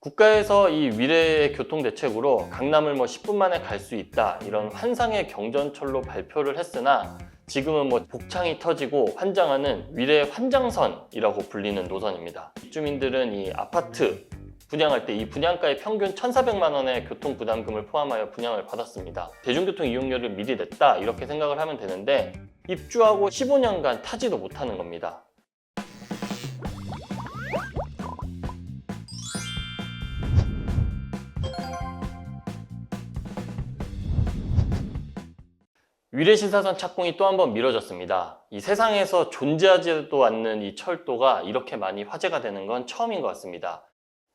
국가에서 이 미래의 교통 대책으로 강남을 10분 만에 갈 수 있다 이런 환상의 경전철로 발표를 했으나 지금은 복창이 터지고 환장하는 미래의 환장선이라고 불리는 노선입니다. 입주민들은 이 아파트 분양할 때 이 분양가의 평균 1,400만 원의 교통 부담금을 포함하여 분양을 받았습니다. 대중교통 이용료를 미리 냈다 이렇게 생각을 하면 되는데 입주하고 15년간 타지도 못하는 겁니다. 위례신사선 착공이 또 한 번 미뤄졌습니다. 이 세상에서 존재하지도 않는 이 철도가 이렇게 많이 화제가 되는 건 처음인 것 같습니다.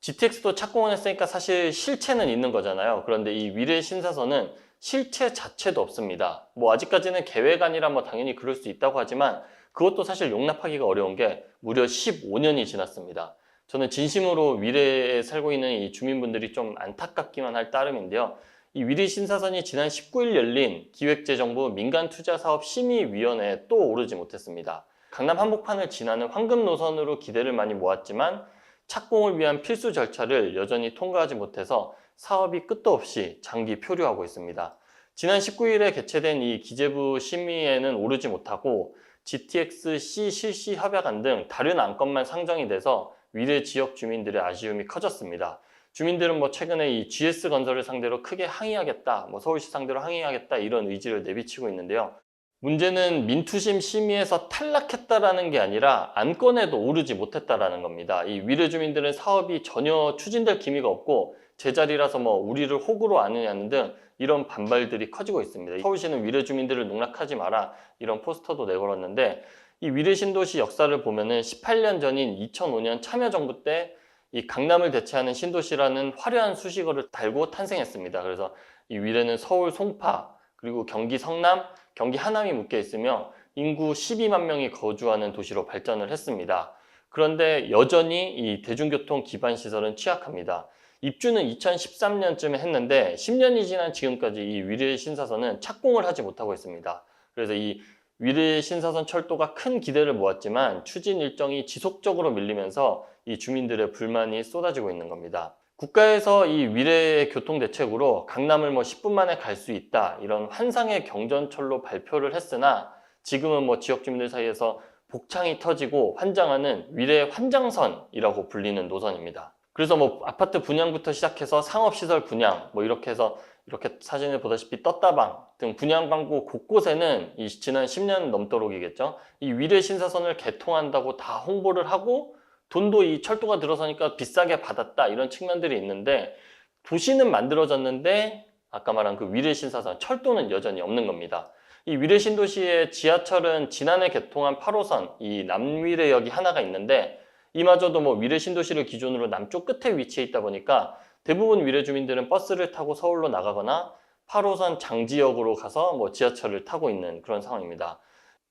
GTX도 착공을 했으니까 사실 실체는 있는 거잖아요. 그런데 이 위례신사선은 실체 자체도 없습니다. 아직까지는 계획안이라 당연히 그럴 수 있다고 하지만 그것도 사실 용납하기가 어려운 게 무려 15년이 지났습니다. 저는 진심으로 위례에 살고 있는 이 주민분들이 좀 안타깝기만 할 따름인데요. 이 위례신사선이 지난 19일 열린 기획재정부 민간투자사업심의위원회에 또 오르지 못했습니다. 강남 한복판을 지나는 황금 노선으로 기대를 많이 모았지만 착공을 위한 필수 절차를 여전히 통과하지 못해서 사업이 끝도 없이 장기 표류하고 있습니다. 지난 19일에 개최된 이 기재부 심의에는 오르지 못하고 GTX-C 실시 협약안 등 다른 안건만 상정이 돼서 위례 지역 주민들의 아쉬움이 커졌습니다. 주민들은 최근에 이 GS건설을 상대로 크게 항의하겠다, 서울시 상대로 항의하겠다 이런 의지를 내비치고 있는데요. 문제는 민투심 심의에서 탈락했다라는 게 아니라 안건에도 오르지 못했다라는 겁니다. 이 위례 주민들은 사업이 전혀 추진될 기미가 없고 제자리라서 우리를 호구로 아느냐는 등 이런 반발들이 커지고 있습니다. 서울시는 위례 주민들을 농락하지 마라 이런 포스터도 내걸었는데 이 위례 신도시 역사를 보면은 18년 전인 2005년 참여정부 때 이 강남을 대체하는 신도시라는 화려한 수식어를 달고 탄생했습니다. 그래서 이 위례는 서울 송파, 그리고 경기 성남, 경기 하남이 묶여 있으며 인구 12만 명이 거주하는 도시로 발전을 했습니다. 그런데 여전히 이 대중교통 기반 시설은 취약합니다. 입주는 2013년쯤에 했는데 10년이 지난 지금까지 이 위례 신사선은 착공을 하지 못하고 있습니다. 그래서 이 위례 신사선 철도가 큰 기대를 모았지만 추진 일정이 지속적으로 밀리면서 이 주민들의 불만이 쏟아지고 있는 겁니다. 국가에서 이 위례 교통 대책으로 강남을 10분 만에 갈 수 있다 이런 환상의 경전철로 발표를 했으나 지금은 지역 주민들 사이에서 복창이 터지고 환장하는 위례 환장선이라고 불리는 노선입니다. 그래서 아파트 분양부터 시작해서 상업시설 분양 이렇게 해서 이렇게 사진을 보다시피 떴다방 등 분양 광고 곳곳에는 이 지난 10년 넘도록이겠죠. 이 위례 신사선을 개통한다고 다 홍보를 하고 돈도 이 철도가 들어서니까 비싸게 받았다 이런 측면들이 있는데 도시는 만들어졌는데 아까 말한 그 위례 신사선 철도는 여전히 없는 겁니다. 이 위례 신도시의 지하철은 지난해 개통한 8호선 이 남위례역이 하나가 있는데 이마저도 위례 신도시를 기준으로 남쪽 끝에 위치해 있다 보니까 대부분 위례 주민들은 버스를 타고 서울로 나가거나 8호선 장지역으로 가서 지하철을 타고 있는 그런 상황입니다.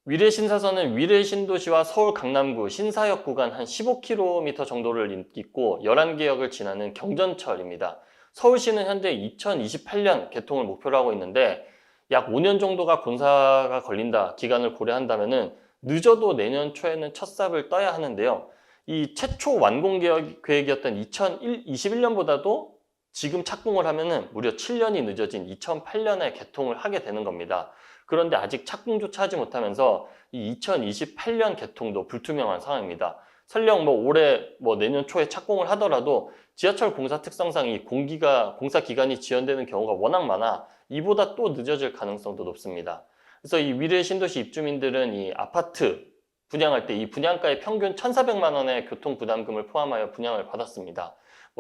위례 신사선은 위례 신도시와 서울 강남구 신사역 구간 한 15km 정도를 잇고 11개 역을 지나는 경전철입니다. 서울시는 현재 2028년 개통을 목표로 하고 있는데 약 5년 정도가 공사가 걸린다 기간을 고려한다면 늦어도 내년 초에는 첫 삽을 떠야 하는데요. 이 최초 완공 계획이었던 2021년보다도 지금 착공을 하면은 무려 7년이 늦어진 2008년에 개통을 하게 되는 겁니다. 그런데 아직 착공조차 하지 못하면서 이 2028년 개통도 불투명한 상황입니다. 설령 올해 내년 초에 착공을 하더라도 지하철 공사 특성상 이 공사 기간이 지연되는 경우가 워낙 많아 이보다 또 늦어질 가능성도 높습니다. 그래서 이 위례 신도시 입주민들은 이 아파트 분양할 때 이 분양가의 평균 1,400만 원의 교통 부담금을 포함하여 분양을 받았습니다.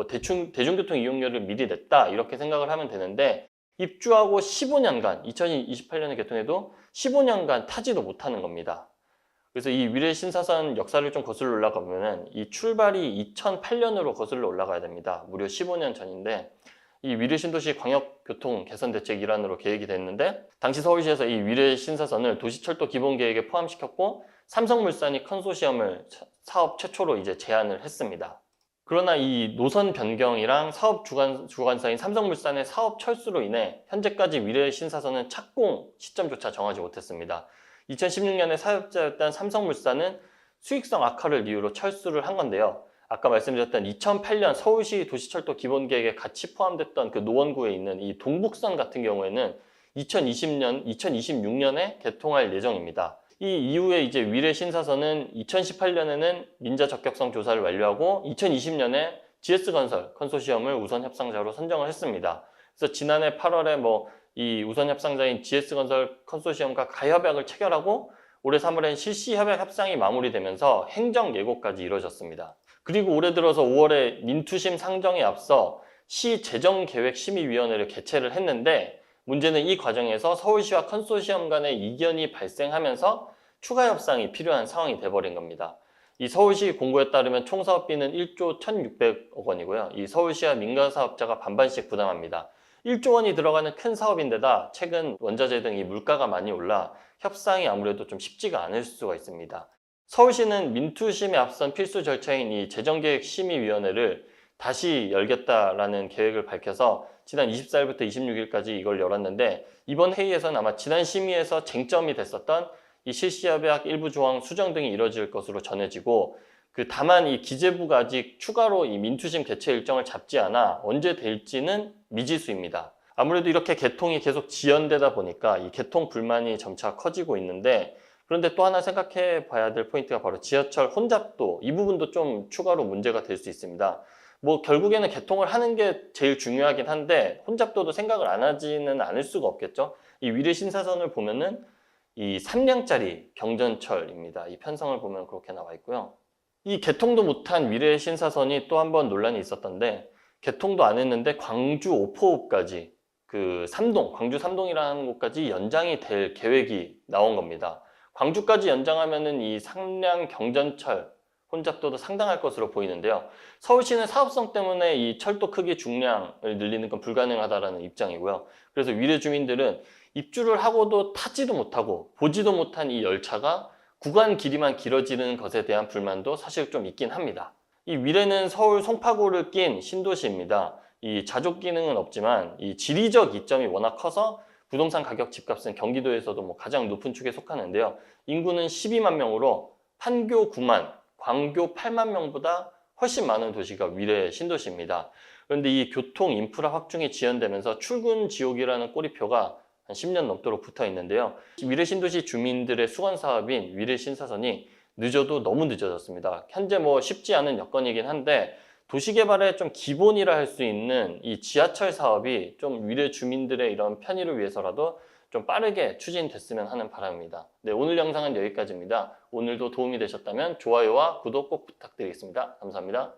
대중교통 이용료를 미리 냈다 이렇게 생각을 하면 되는데 입주하고 15년간 2028년에 개통해도 15년간 타지도 못하는 겁니다. 그래서 이 위례 신사선 역사를 좀 거슬러 올라가면 이 출발이 2008년으로 거슬러 올라가야 됩니다. 무려 15년 전인데 이 위례 신도시 광역교통 개선 대책 일환으로 계획이 됐는데 당시 서울시에서 이 위례 신사선을 도시철도 기본계획에 포함시켰고 삼성물산이 컨소시엄을 사업 최초로 제안을 했습니다. 그러나 이 노선 변경이랑 사업 주관사인 삼성물산의 사업 철수로 인해 현재까지 위례 신사선은 착공 시점조차 정하지 못했습니다. 2016년에 사업자였던 삼성물산은 수익성 악화를 이유로 철수를 한 건데요. 아까 말씀드렸던 2008년 서울시 도시철도 기본계획에 같이 포함됐던 그 노원구에 있는 이 동북선 같은 경우에는 2026년에 개통할 예정입니다. 이 이후에 이제 위례 신사선은 2018년에는 민자 적격성 조사를 완료하고 2020년에 GS건설 컨소시엄을 우선 협상자로 선정을 했습니다. 그래서 지난해 8월에 이 우선 협상자인 GS건설 컨소시엄과 가협약을 체결하고 올해 3월엔 실시 협약 협상이 마무리되면서 행정 예고까지 이루어졌습니다. 그리고 올해 들어서 5월에 민투심 상정에 앞서 시재정계획심의위원회를 개최를 했는데 문제는 이 과정에서 서울시와 컨소시엄 간의 이견이 발생하면서 추가 협상이 필요한 상황이 돼버린 겁니다. 이 서울시 공고에 따르면 총 사업비는 1조 1,600억 원이고요. 이 서울시와 민간사업자가 반반씩 부담합니다. 1조 원이 들어가는 큰 사업인데다 최근 원자재 등 이 물가가 많이 올라 협상이 아무래도 좀 쉽지가 않을 수가 있습니다. 서울시는 민투심에 앞선 필수 절차인 이 재정계획심의위원회를 다시 열겠다라는 계획을 밝혀서 지난 24일부터 26일까지 이걸 열었는데 이번 회의에서는 아마 지난 심의에서 쟁점이 됐었던 이 실시협약 일부 조항 수정 등이 이뤄질 것으로 전해지고 다만 이 기재부가 아직 추가로 이 민투심 개최 일정을 잡지 않아 언제 될지는 미지수입니다. 아무래도 이렇게 개통이 계속 지연되다 보니까 이 개통 불만이 점차 커지고 있는데 그런데 또 하나 생각해 봐야 될 포인트가 바로 지하철 혼잡도 이 부분도 좀 추가로 문제가 될 수 있습니다. 결국에는 개통을 하는 게 제일 중요하긴 한데 혼잡도도 생각을 안 하지는 않을 수가 없겠죠. 이 위례 신사선을 보면은 이 3량짜리 경전철입니다. 이 편성을 보면 그렇게 나와 있고요. 이 개통도 못한 위례 신사선이 또 한 번 논란이 있었던데 개통도 안 했는데 광주 오포까지 광주 삼동이라는 곳까지 연장이 될 계획이 나온 겁니다. 광주까지 연장하면은 이 상량 경전철 혼잡도도 상당할 것으로 보이는데요. 서울시는 사업성 때문에 이 철도 크기 중량을 늘리는 건 불가능하다라는 입장이고요. 그래서 위례 주민들은 입주를 하고도 타지도 못하고 보지도 못한 이 열차가 구간 길이만 길어지는 것에 대한 불만도 사실 좀 있긴 합니다. 이 위례는 서울 송파구를 낀 신도시입니다. 이 자족 기능은 없지만 이 지리적 이점이 워낙 커서 부동산 가격 집값은 경기도에서도 가장 높은 축에 속하는데요. 인구는 12만 명으로 판교 9만, 광교 8만 명보다 훨씬 많은 도시가 위례 신도시입니다. 그런데 이 교통 인프라 확충이 지연되면서 출근 지옥이라는 꼬리표가 한 10년 넘도록 붙어 있는데요. 위례 신도시 주민들의 수건 사업인 위례 신사선이 늦어도 너무 늦어졌습니다. 현재 쉽지 않은 여건이긴 한데 도시개발의 좀 기본이라 할 수 있는 이 지하철 사업이 좀 위례 주민들의 이런 편의를 위해서라도 좀 빠르게 추진됐으면 하는 바람입니다. 네, 오늘 영상은 여기까지입니다. 오늘도 도움이 되셨다면 좋아요와 구독 꼭 부탁드리겠습니다. 감사합니다.